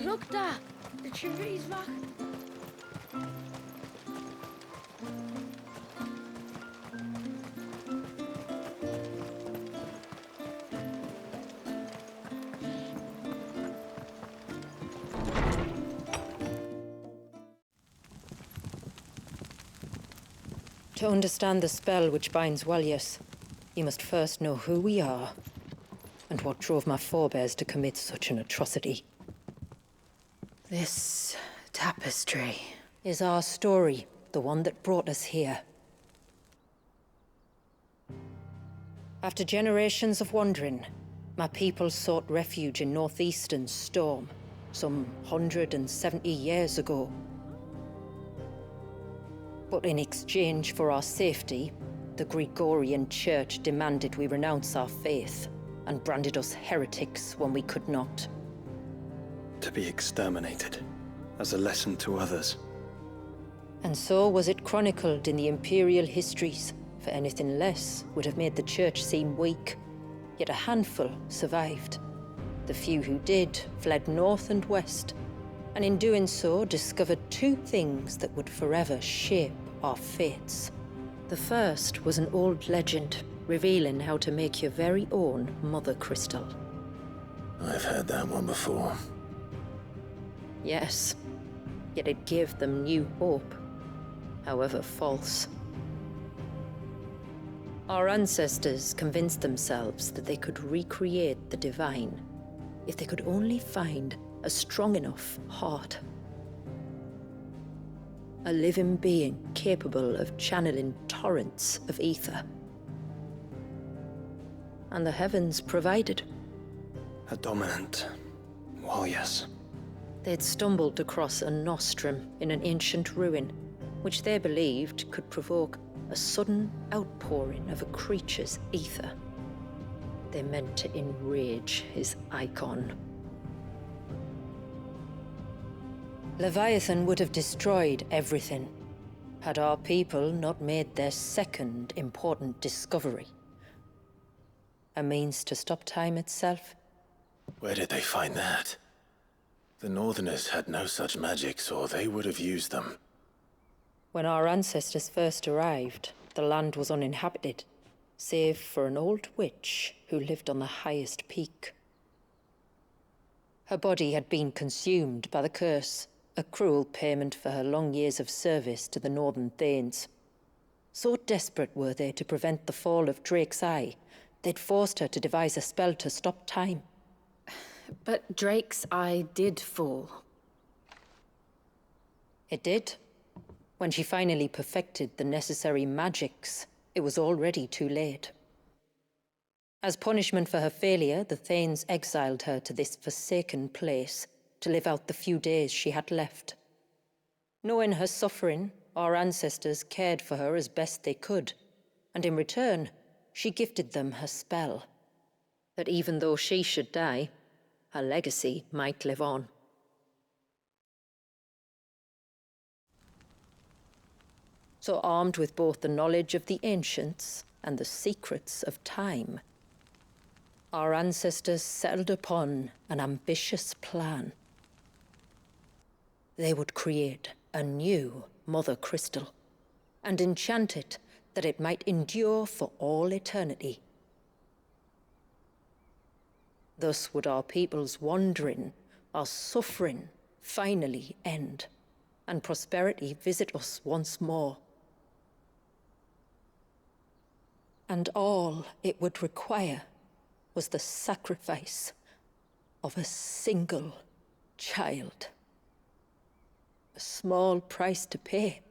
Look da, de chimneysvach. To understand the spell which binds Walyas, you must first know who we are, and what drove my forebears to commit such an atrocity. This tapestry is our story, the one that brought us here. After generations of wandering, my people sought refuge in northeastern Storm, some 170 years ago. But in exchange for our safety, the Gregorian Church demanded we renounce our faith and branded us heretics when we could not. To be exterminated, as a lesson to others. And so was it chronicled in the imperial histories, for anything less would have made the Church seem weak. Yet a handful survived. The few who did fled north and west, and in doing so discovered two things that would forever shape our fates. The first was an old legend, revealing how to make your very own mother crystal. I've heard that one before. Yes, yet it gave them new hope, however false. Our ancestors convinced themselves that they could recreate the divine if they could only find a strong enough heart. A living being capable of channeling torrents of ether. And the heavens provided. A dominant Walyas. They'd stumbled across a nostrum in an ancient ruin, which they believed could provoke a sudden outpouring of a creature's ether. They meant to enrage his icon. Leviathan would have destroyed everything, had our people not made their second important discovery. A means to stop time itself. Where did they find that? The Northerners had no such magics, or they would have used them. When our ancestors first arrived, the land was uninhabited, save for an old witch who lived on the highest peak. Her body had been consumed by the curse, a cruel payment for her long years of service to the Northern Thanes. So desperate were they to prevent the fall of Drake's Eye, they'd forced her to devise a spell to stop time. But Drake's Eye did fall. It did. When she finally perfected the necessary magics, it was already too late. As punishment for her failure, the Thanes exiled her to this forsaken place to live out the few days she had left. Knowing her suffering, our ancestors cared for her as best they could, and in return, she gifted them her spell. That even though she should die, her legacy might live on. So armed with both the knowledge of the ancients and the secrets of time, our ancestors settled upon an ambitious plan. They would create a new mother crystal and enchant it that it might endure for all eternity. Thus would our people's wandering, our suffering, finally end, and prosperity visit us once more. And all it would require was the sacrifice of a single child. A small price to pay,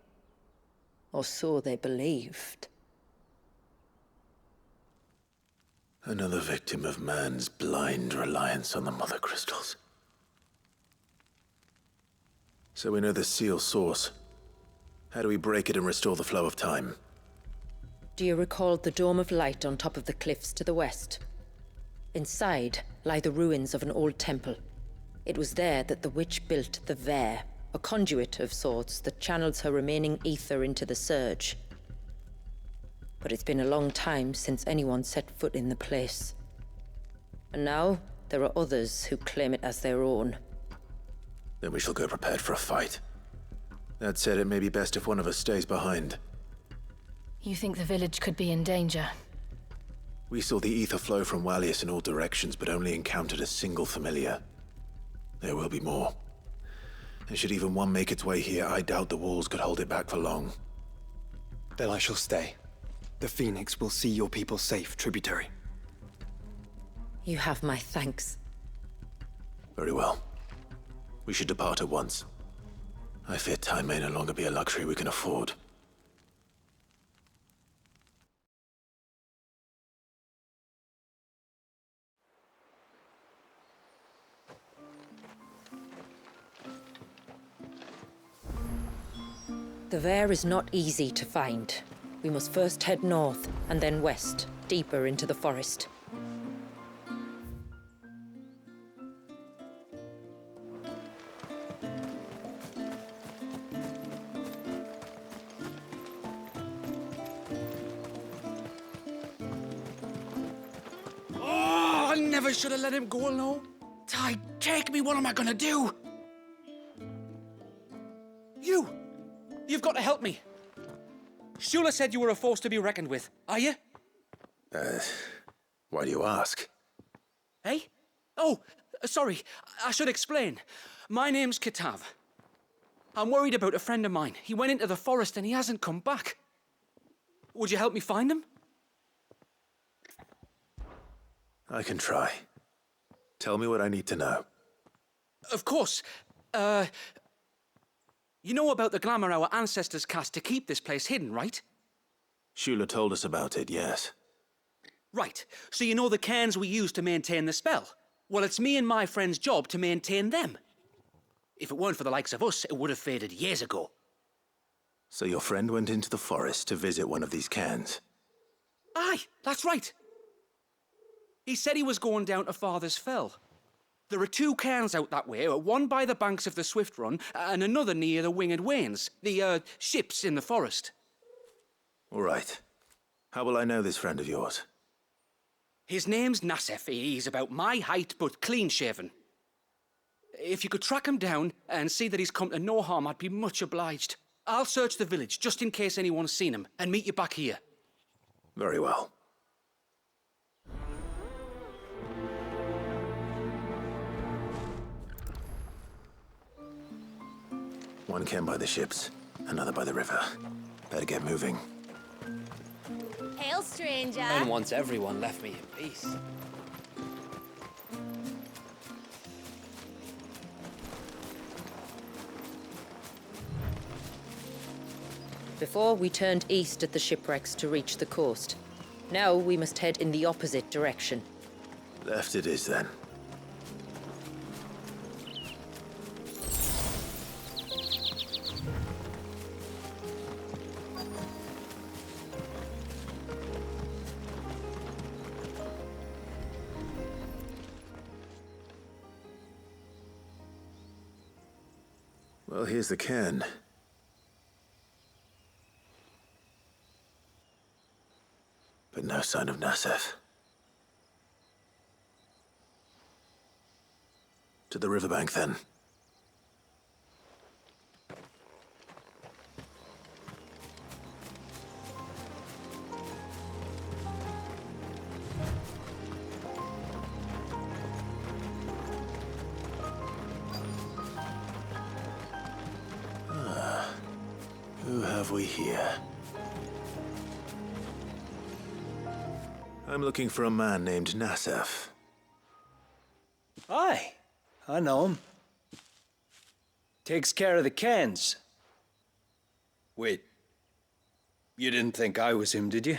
or so they believed. Another victim of man's blind reliance on the mother crystals. So we know the seal source. How do we break it and restore the flow of time? Do you recall the dome of light on top of the cliffs to the west? Inside lie the ruins of an old temple. It was there that the witch built the Vare, a conduit of sorts that channels her remaining ether into the surge. but it's been a long time since anyone set foot in the place. And now, there are others who claim it as their own. Then we shall go prepared for a fight. That said, it may be best if one of us stays behind. You think the village could be in danger? We saw the ether flow from Wallius in all directions, but only encountered a single familiar. There will be more. And should even one make its way here, I doubt the walls could hold it back for long. Then I shall stay. The Phoenix will see your people safe, tributary. You have my thanks. Very well. We should depart at once. I fear time may no longer be a luxury we can afford. The Vare is not easy to find. We must first head north, and then west, deeper into the forest. Oh, I never should have let him go alone. Ty, take me, what am I gonna do? You've got to help me. Shula said you were a force to be reckoned with. Are you? Why do you ask? Hey? Oh, sorry. I should explain. My name's Kitav. I'm worried about a friend of mine. He went into the forest and he hasn't come back. Would you help me find him? I can try. Tell me what I need to know. Of course. You know about the glamour our ancestors cast to keep this place hidden, right? Shula told us about it, yes. Right. So you know the cairns we use to maintain the spell? Well, it's me and my friend's job to maintain them. If it weren't for the likes of us, it would have faded years ago. So your friend went into the forest to visit one of these cairns? Aye, that's right. He said he was going down to Father's Fell. There are two cairns out that way, one by the banks of the Swift Run, and another near the Winged Wains, the, ships in the forest. All right. How will I know this friend of yours? His name's Nassef. He's about my height, but clean-shaven. If you could track him down and see that he's come to no harm, I'd be much obliged. I'll search the village, just in case anyone's seen him, and meet you back here. Very well. One cairn by the ships, another by the river. Better get moving. Hail, stranger. And once everyone left me in peace. Before, we turned east at the shipwrecks to reach the coast. Now we must head in the opposite direction. Left it is, then. Well, here's the cairn. But no sign of Nassef. To the riverbank, then. Who have we here? I'm looking for a man named Nassef. Aye, I know him. Takes care of the cairns. Wait, you didn't think I was him, did you?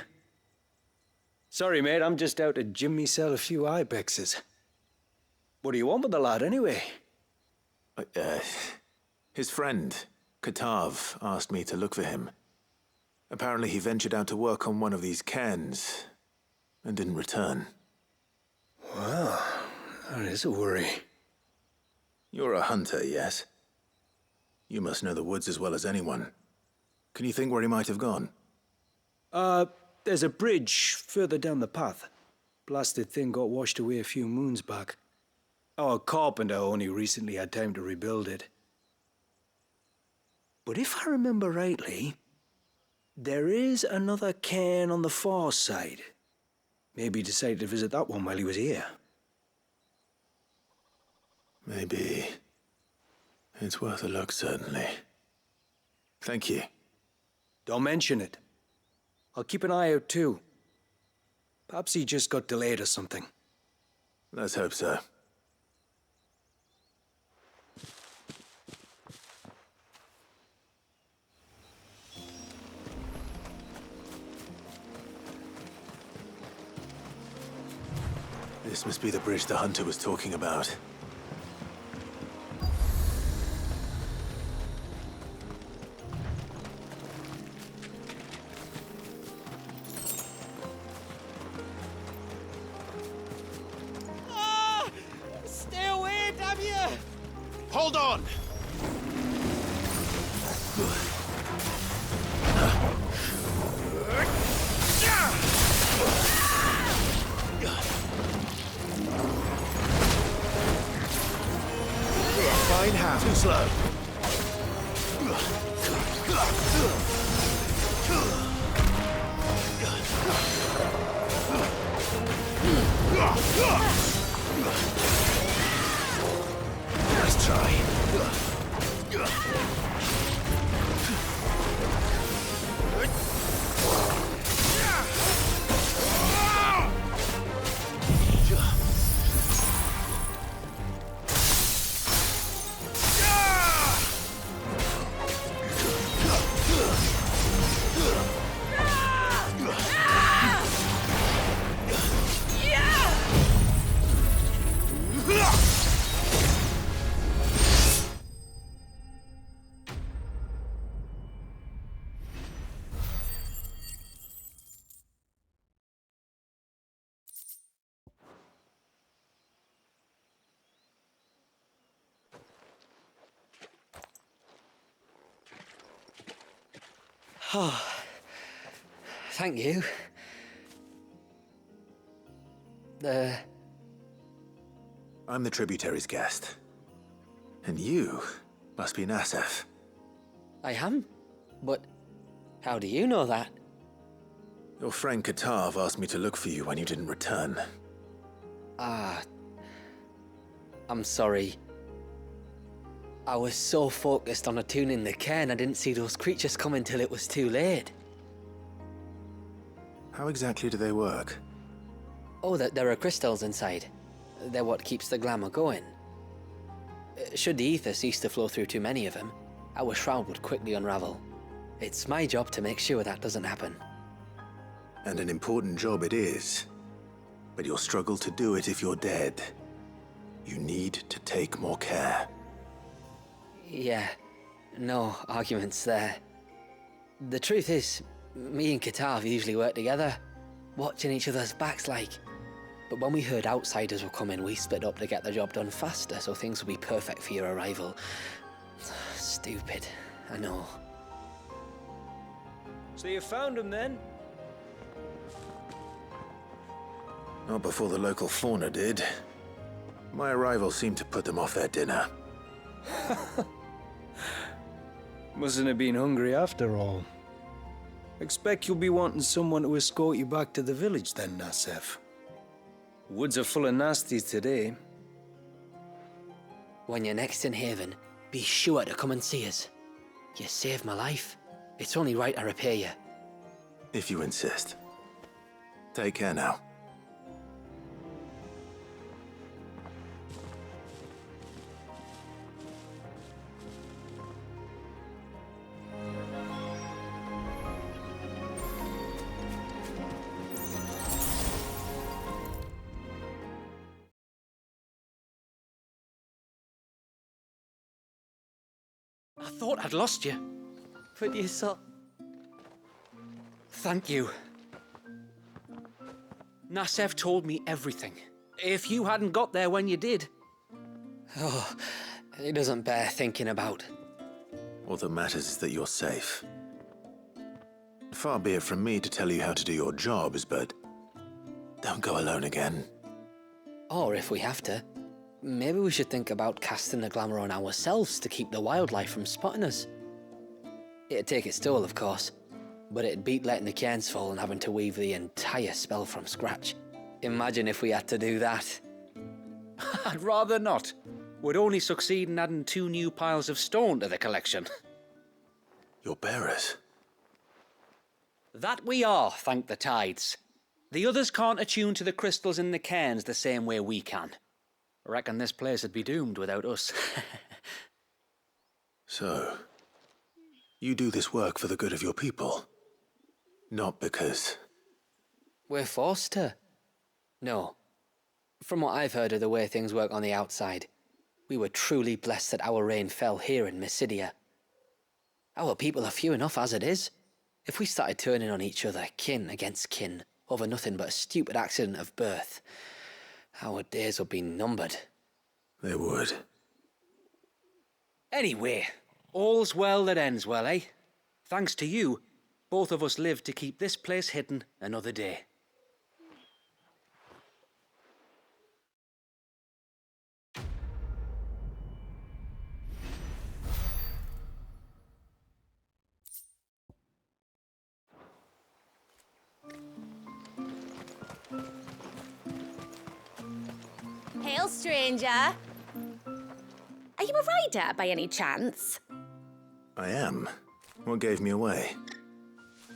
Sorry, mate, I'm just out to gym myself a few ibexes. What do you want with the lad, anyway? His friend, Katav, asked me to look for him. Apparently he ventured out to work on one of these cairns and didn't return. Well, that is a worry. You're a hunter, yes? You must know the woods as well as anyone. Can you think where he might have gone? There's a bridge further down the path. Blasted thing got washed away a few moons back. Our carpenter only recently had time to rebuild it. But if I remember rightly, there is another cairn on the far side. Maybe he decided to visit that one while he was here. Maybe. It's worth a look, certainly. Thank you. Don't mention it. I'll keep an eye out too. Perhaps he just got delayed or something. Let's hope so. This must be the bridge the hunter was talking about. Stay away, damn you! Hold on! Fine half. Too slow. Nice try. Oh, thank you. I'm the tributary's guest. And you must be Nassef. I am? But how do you know that? Your friend Katav asked me to look for you when you didn't return. Ah, I'm sorry. I was so focused on attuning the cairn, I didn't see those creatures come until it was too late. How exactly do they work? Oh, there are crystals inside. They're what keeps the glamour going. Should the ether cease to flow through too many of them, our shroud would quickly unravel. It's my job to make sure that doesn't happen. And an important job it is. But you'll struggle to do it if you're dead. You need to take more care. Yeah, no arguments there. The truth is, me and Katav usually work together, watching each other's backs like. But when we heard outsiders were coming, we split up to get the job done faster so things would be perfect for your arrival. Stupid, I know. So you found him then? Not before the local fauna did. My arrival seemed to put them off their dinner. Mustn't have been hungry after all. Expect you'll be wanting someone to escort you back to the village then, Nassef. Woods are full of nasties today. When you're next in Haven, be sure to come and see us. You saved my life. It's only right I repay you. If you insist. Take care now. I thought I'd lost you. But you saw... Thank you. Nassef told me everything. If you hadn't got there when you did... Oh, it doesn't bear thinking about. All that matters is that you're safe. Far be it from me to tell you how to do your jobs, but don't go alone again. Or if we have to, maybe we should think about casting the glamour on ourselves to keep the wildlife from spotting us. It'd take its toll, of course, but it'd beat letting the cairns fall and having to weave the entire spell from scratch. Imagine if we had to do that. I'd rather not. We'd only succeed in adding 2 new piles of stone to the collection. Your bearers. That we are, thank the tides. The others can't attune to the crystals in the cairns the same way we can. I reckon this place would be doomed without us. So, you do this work for the good of your people? Not because... We're forced to. No. From what I've heard of the way things work on the outside, we were truly blessed that our rain fell here in Mysidia. Our people are few enough as it is. If we started turning on each other, kin against kin, over nothing but a stupid accident of birth, our days would be numbered. They would. Anyway, all's well that ends well, eh? Thanks to you, both of us lived to keep this place hidden another day. Hail, stranger. Are you a rider by any chance? I am. What gave me away?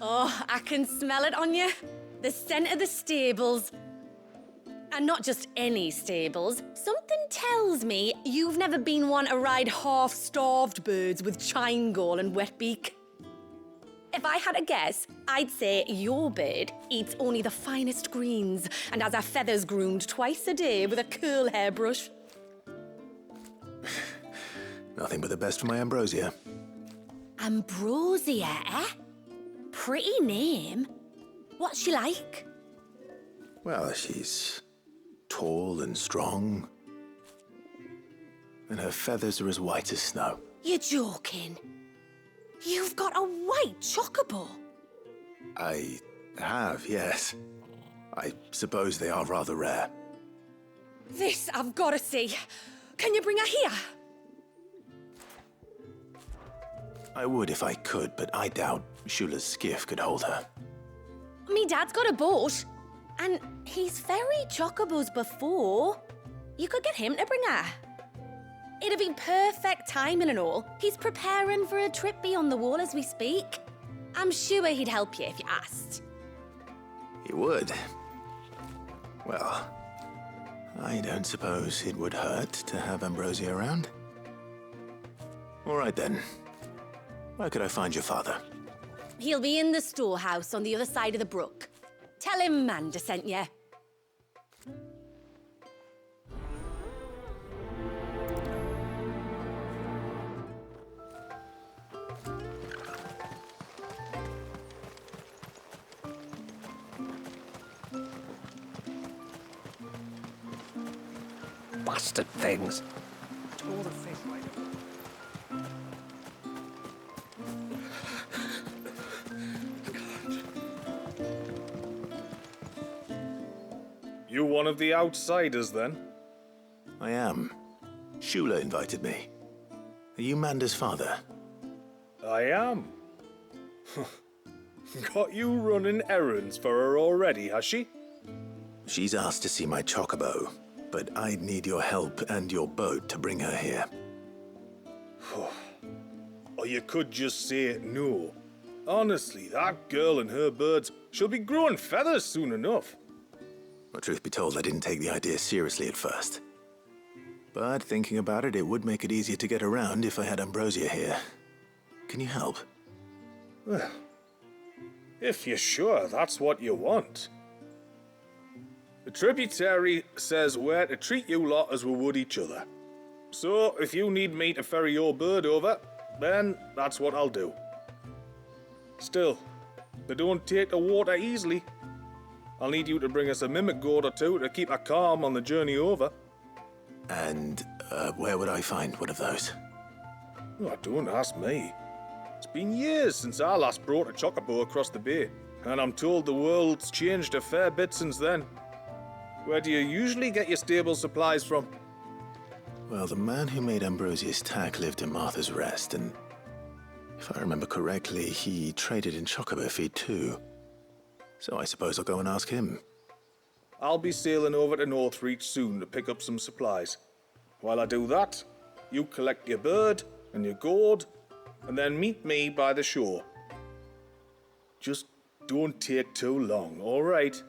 Oh, I can smell it on you. The scent of the stables. And not just any stables. Something tells me you've never been one to ride half-starved birds with chine-gall and wet beak. If I had a guess, I'd say your bird eats only the finest greens and has her feathers groomed twice a day with a curl hairbrush. Nothing but the best for my ambrosia. Ambrosia, eh? Pretty name. What's she like? Well, she's tall and strong. And her feathers are as white as snow. You're joking. You've got a white chocobo. I have, yes. I suppose they are rather rare. This I've got to see. Can you bring her here? I would if I could, but I doubt Shula's skiff could hold her. Me dad's got a boat. And he's ferried chocobos before. You could get him to bring her. It'd be perfect timing and all. He's preparing for a trip beyond the wall as we speak. I'm sure he'd help you if you asked. He would. Well, I don't suppose it would hurt to have Ambrosia around. All right then. Where could I find your father? He'll be in the storehouse on the other side of the brook. Tell him Manda sent you. Bastard things. You one of the outsiders, then? I am. Shula invited me. Are you Manda's father? I am. Got you running errands for her already, has she? She's asked to see my chocobo, but I'd need your help and your boat to bring her here. Or you could just say no. Honestly, that girl and her birds, she'll be growing feathers soon enough. Well, truth be told, I didn't take the idea seriously at first. But thinking about it, it would make it easier to get around if I had Ambrosia here. Can you help? Well, if you're sure that's what you want. The tributary says we're to treat you lot as we would each other. So, if you need me to ferry your bird over, then that's what I'll do. Still, they don't take the water easily. I'll need you to bring us a mimic gourd or two to keep her calm on the journey over. And where would I find one of those? Oh, don't ask me. It's been years since I last brought a chocobo across the bay, and I'm told the world's changed a fair bit since then. Where do you usually get your stable supplies from? Well, the man who made Ambrosia's tack lived in Martha's Rest, and if I remember correctly, he traded in chocobo feed too. So I suppose I'll go and ask him. I'll be sailing over to Northreach soon to pick up some supplies. While I do that, you collect your bird and your gourd, and then meet me by the shore. Just don't take too long, all right?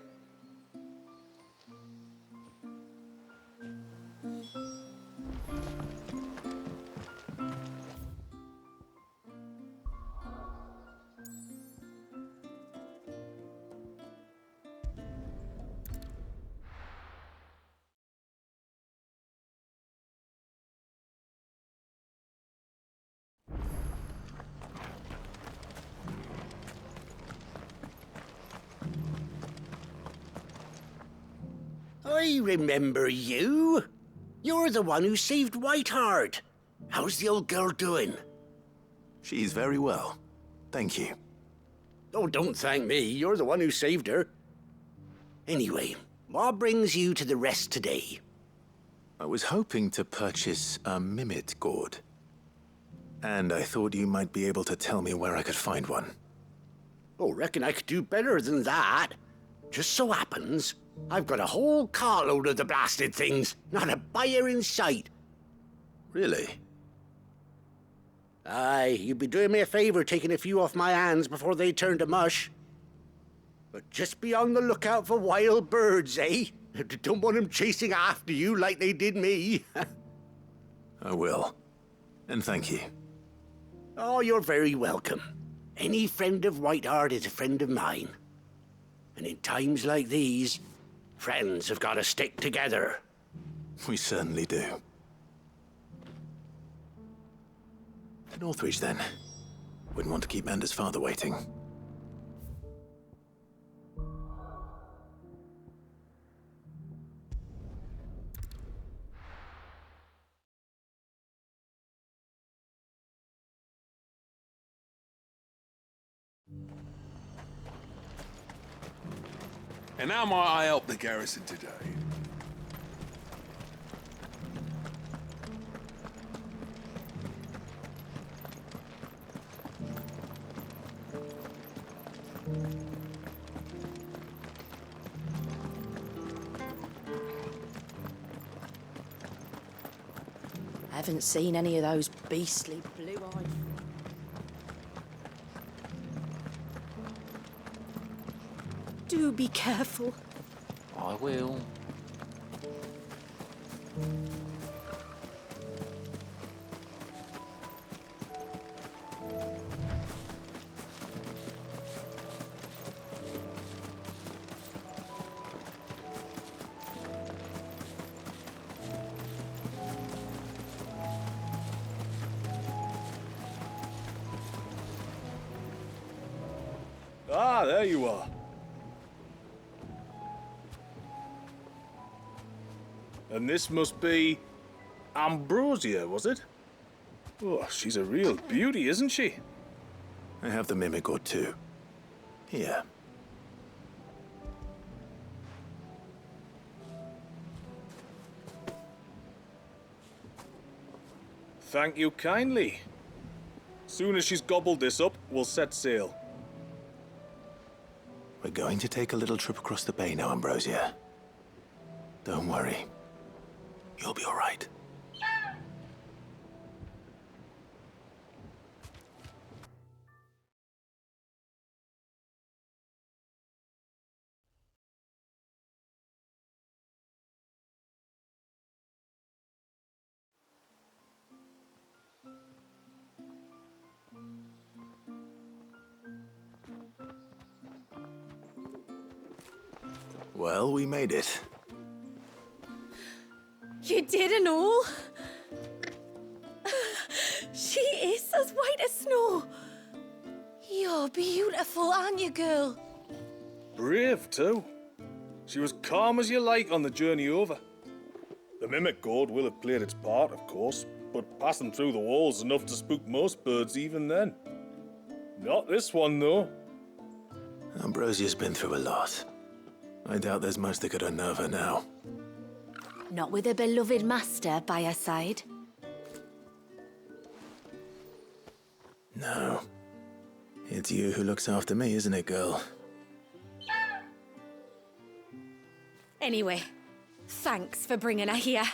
I remember you. You're the one who saved Whiteheart. How's the old girl doing? She's very well. Thank you. Oh, don't thank me. You're the one who saved her. Anyway, what brings you to the Rest today? I was hoping to purchase a Mimit gourd. And I thought you might be able to tell me where I could find one. Oh, reckon I could do better than that. Just so happens, I've got a whole carload of the blasted things. Not a buyer in sight. Really? Aye, you'd be doing me a favor taking a few off my hands before they turn to mush. But just be on the lookout for wild birds, eh? Don't want them chasing after you like they did me. I will. And thank you. Oh, you're very welcome. Any friend of Whiteheart is a friend of mine. And in times like these, friends have got to stick together. We certainly do. To Northreach, then. Wouldn't want to keep Mander's father waiting. And how might I help the garrison today? I haven't seen any of those beastly blue-eyed... Do be careful. I will. Ah, there you are. And this must be Ambrosia, was it? Oh, she's a real beauty, isn't she? I have the Mimic gourd too. Here. Thank you kindly. Soon as she's gobbled this up, we'll set sail. We're going to take a little trip across the bay now, Ambrosia. Don't worry. You'll be all right. Well, we made it. You didn't all? She is as white as snow. You're beautiful, aren't you, girl? Brave, too. She was calm as you like on the journey over. The Mimic gourd will have played its part, of course, but passing through the walls enough to spook most birds even then. Not this one, though. Ambrosia's been through a lot. I doubt there's much that could unnerve her now. Not with a beloved master by her side. No. It's you who looks after me, isn't it, girl? Anyway, thanks for bringing her here.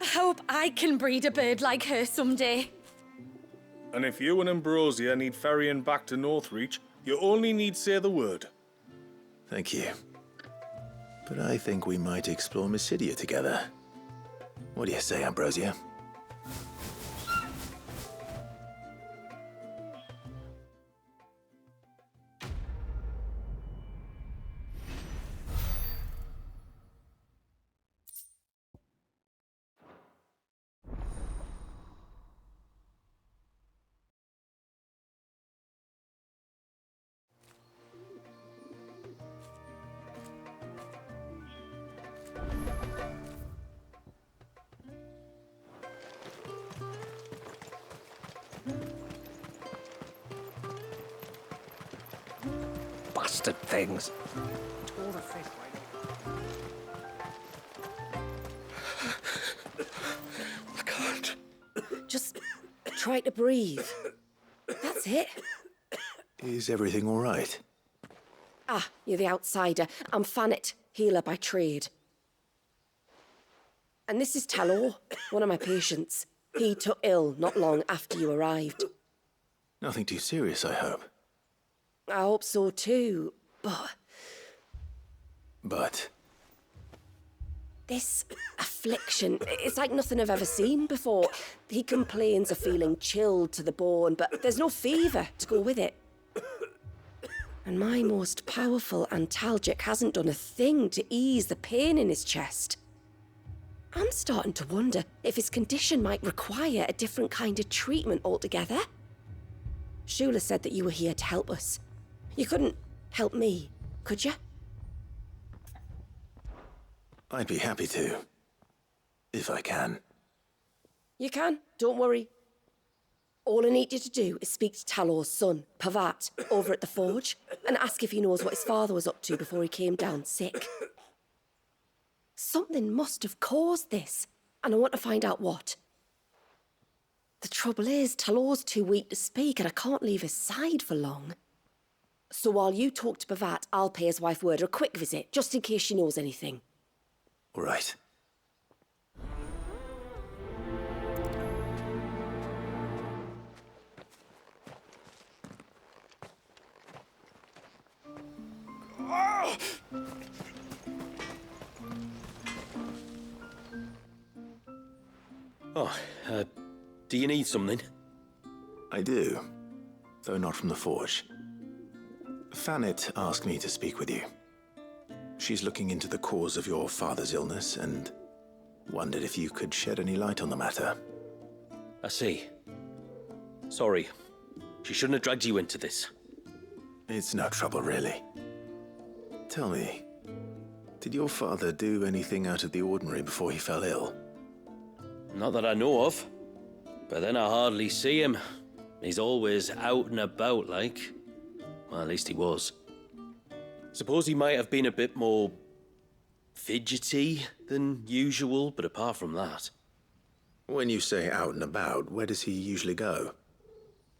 I hope I can breed a bird like her someday. And if you and Ambrosia need ferrying back to Northreach, you only need say the word. Thank you. But I think we might explore Mysidia together. What do you say, Ambrosia? Bastard things. I can't. Just try to breathe. That's it. Is everything all right? Ah, you're the outsider. I'm Fanit, healer by trade. And this is Talor, one of my patients. He took ill not long after you arrived. Nothing too serious, I hope. I hope so too, but... But? This affliction, it's like nothing I've ever seen before. He complains of feeling chilled to the bone, but there's no fever to go with it. And my most powerful antalgic hasn't done a thing to ease the pain in his chest. I'm starting to wonder if his condition might require a different kind of treatment altogether. Shula said that you were here to help us. You couldn't help me, could you? I'd be happy to. If I can. You can, don't worry. All I need you to do is speak to Talor's son, Pavat, over at the forge, and ask if he knows what his father was up to before he came down sick. Something must have caused this, and I want to find out what. The trouble is, Talor's too weak to speak, and I can't leave his side for long. So while you talk to Pavat, I'll pay his wife word a quick visit, just in case she knows anything. All right. Oh, do you need something? I do, though not from the forge. Fanit asked me to speak with you. She's looking into the cause of your father's illness and wondered if you could shed any light on the matter. I see. Sorry. She shouldn't have dragged you into this. It's no trouble, really. Tell me, did your father do anything out of the ordinary before he fell ill? Not that I know of. But then I hardly see him. He's always out and about, like. Well, at least he was. Suppose he might have been a bit more fidgety than usual, but apart from that... When you say out and about, where does he usually go?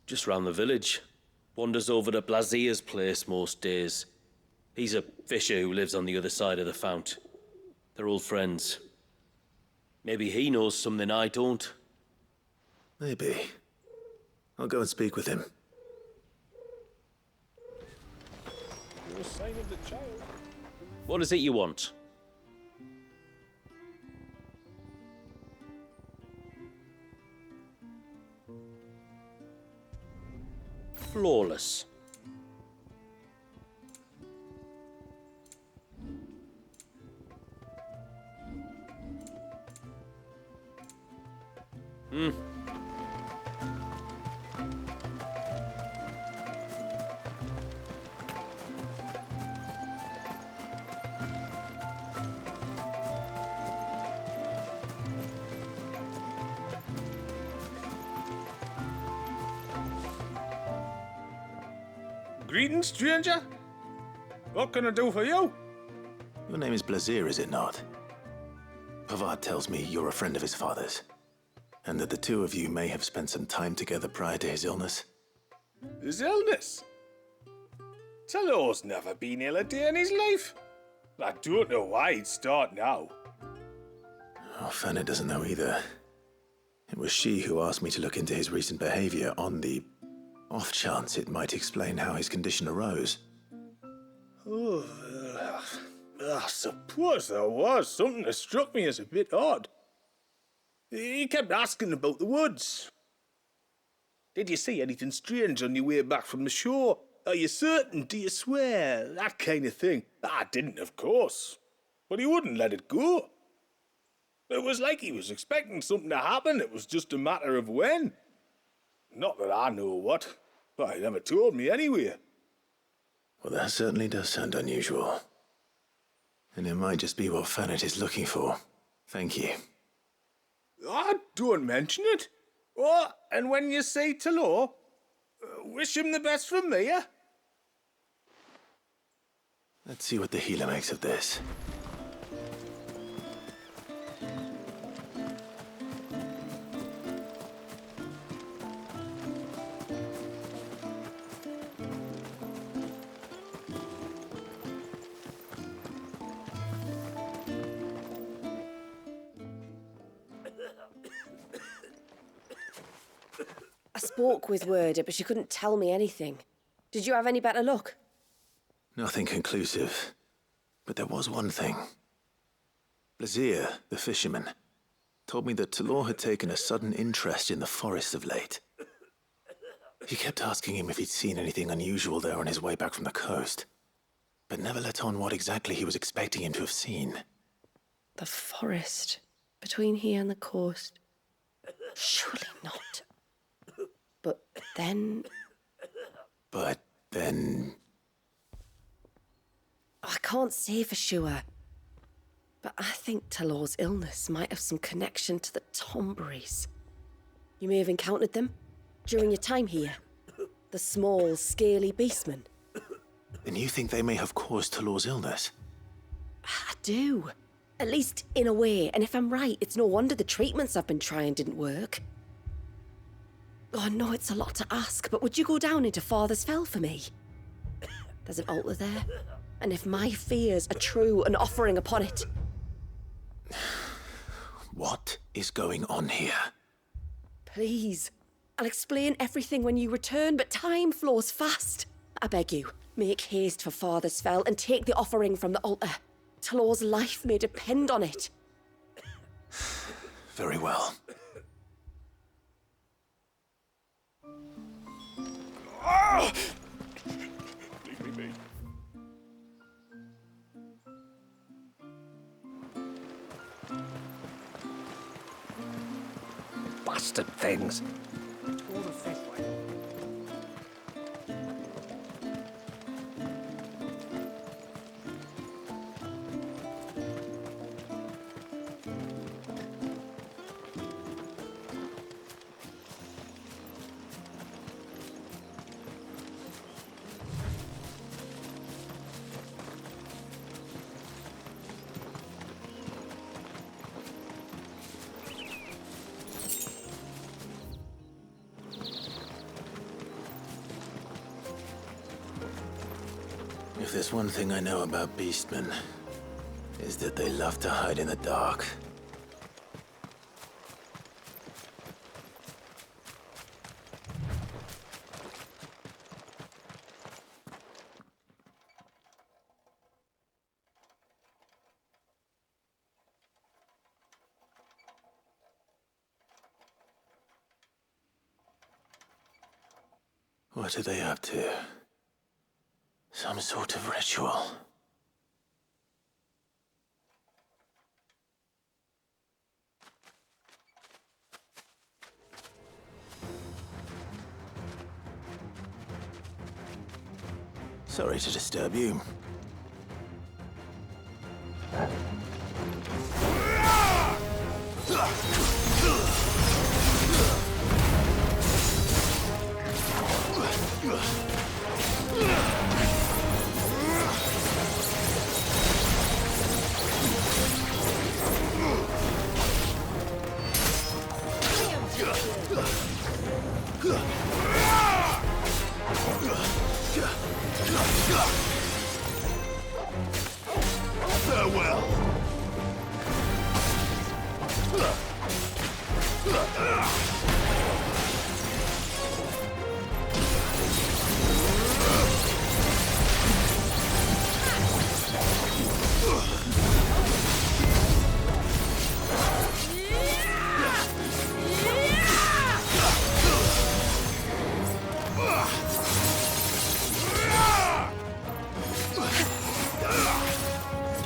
Just round the village. Wanders over to Blazia's place most days. He's a fisher who lives on the other side of the fount. They're old friends. Maybe he knows something I don't. Maybe. I'll go and speak with him. No sign of the child. What is it you want? Flawless. Greetings, stranger. What can I do for you? Your name is Blazier, is it not? Pavard tells me you're a friend of his father's, and that the two of you may have spent some time together prior to his illness. His illness? Talor's never been ill a day in his life. I don't know why he'd start now. Oh, Fanny doesn't know either. It was she who asked me to look into his recent behavior on the off chance it might explain how his condition arose. Oh, I suppose there was something that struck me as a bit odd. He kept asking about the woods. Did you see anything strange on your way back from the shore? Are you certain? Do you swear? That kind of thing. I didn't, of course. But he wouldn't let it go. It was like he was expecting something to happen. It was just a matter of when. Not that I know what. But he never told me anyway. Well, that certainly does sound unusual. And it might just be what Fanet is looking for. Thank you. Don't mention it. Oh, and when you say Talor, wish him the best from me, eh? Let's see what the healer makes of this. I spoke with Werder, but she couldn't tell me anything. Did you have any better luck? Nothing conclusive. But there was one thing. Blazier, the fisherman, told me that Talor had taken a sudden interest in the forest of late. He kept asking him if he'd seen anything unusual there on his way back from the coast, but never let on what exactly he was expecting him to have seen. The forest between here and the coast. Surely not. But then... I can't say for sure. But I think Talor's illness might have some connection to the Tomberries. You may have encountered them during your time here. The small, scaly beastmen. Then you think they may have caused Talor's illness? I do. At least in a way. And if I'm right, it's no wonder the treatments I've been trying didn't work. Oh, I know it's a lot to ask, but would you go down into Father's Fell for me? There's an altar there, and if my fears are true, an offering upon it. What is going on here? Please. I'll explain everything when you return, but time flows fast. I beg you, make haste for Father's Fell and take the offering from the altar. Talor's life may depend on it. Very well. Oh! Leave me be. Bastard things. If there's one thing I know about beastmen, is that they love to hide in the dark. What are they up to? Some sort of ritual. Sorry to disturb you. Farewell.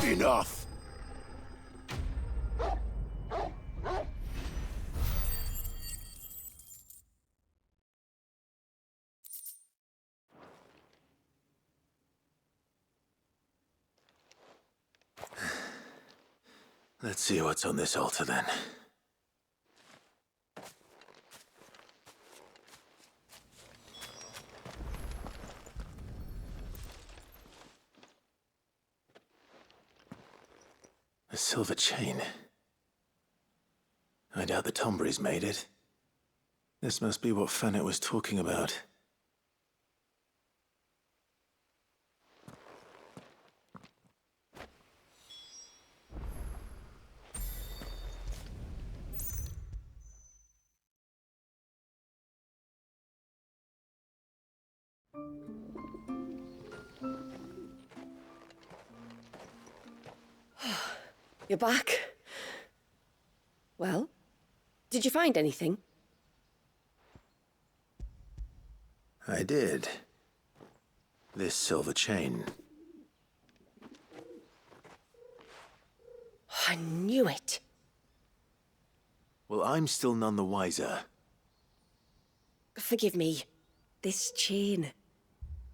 Enough. Let's see what's on this altar then. A silver chain. I doubt the Tomberries made it. This must be what Fanet was talking about. You're back. Well, did you find anything? I did. This silver chain. I knew it. Well, I'm still none the wiser. Forgive me. This chain.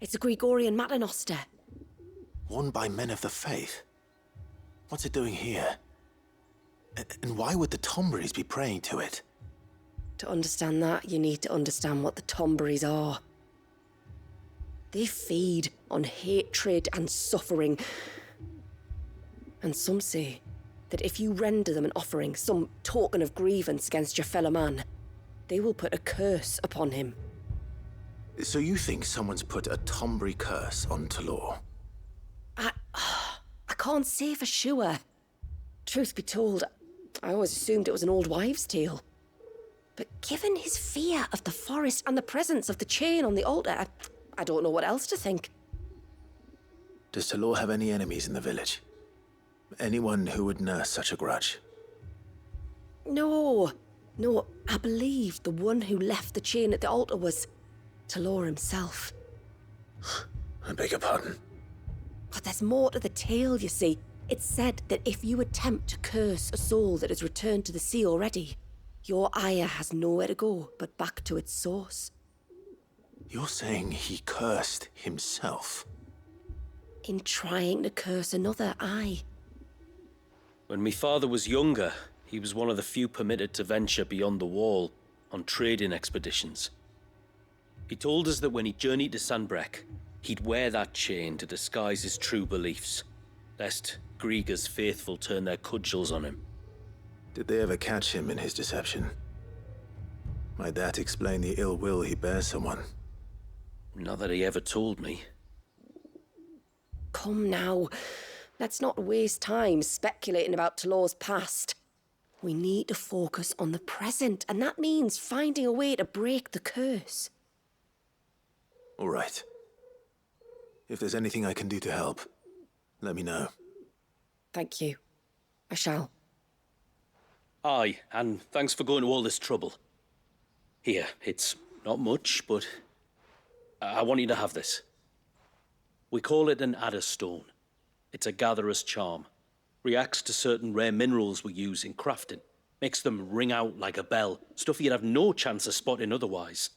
It's a Gregorian Maternoster. Worn by men of the faith. What's it doing here? And why would the Tomberries be praying to it? To understand that, you need to understand what the Tomberries are. They feed on hatred and suffering. And some say that if you render them an offering, some token of grievance against your fellow man, they will put a curse upon him. So you think someone's put a Tomberry curse on Talor? I can't say for sure. Truth be told, I always assumed it was an old wives' tale. But given his fear of the forest and the presence of the chain on the altar, I don't know what else to think. Does Talor have any enemies in the village? Anyone who would nurse such a grudge? No, I believe the one who left the chain at the altar was Talor himself. I beg your pardon? But there's more to the tale, you see. It's said that if you attempt to curse a soul that has returned to the sea already, your ire has nowhere to go but back to its source. You're saying he cursed himself? In trying to curse another, aye. When my father was younger, he was one of the few permitted to venture beyond the wall on trading expeditions. He told us that when he journeyed to Sanbreque, he'd wear that chain to disguise his true beliefs, lest Griega's faithful turn their cudgels on him. Did they ever catch him in his deception? Might that explain the ill will he bears someone? Not that he ever told me. Come now. Let's not waste time speculating about Talor's past. We need to focus on the present, and that means finding a way to break the curse. All right. If there's anything I can do to help, let me know. Thank you. I shall. Aye, and thanks for going to all this trouble. Here, it's not much, but I want you to have this. We call it an adder stone. It's a gatherer's charm. Reacts to certain rare minerals we use in crafting. Makes them ring out like a bell, stuff you'd have no chance of spotting otherwise.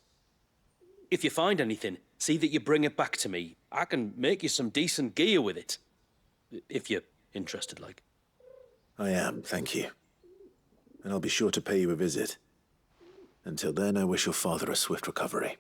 If you find anything, see that you bring it back to me. I can make you some decent gear with it. If you're interested, like. I am, thank you. And I'll be sure to pay you a visit. Until then, I wish your father a swift recovery.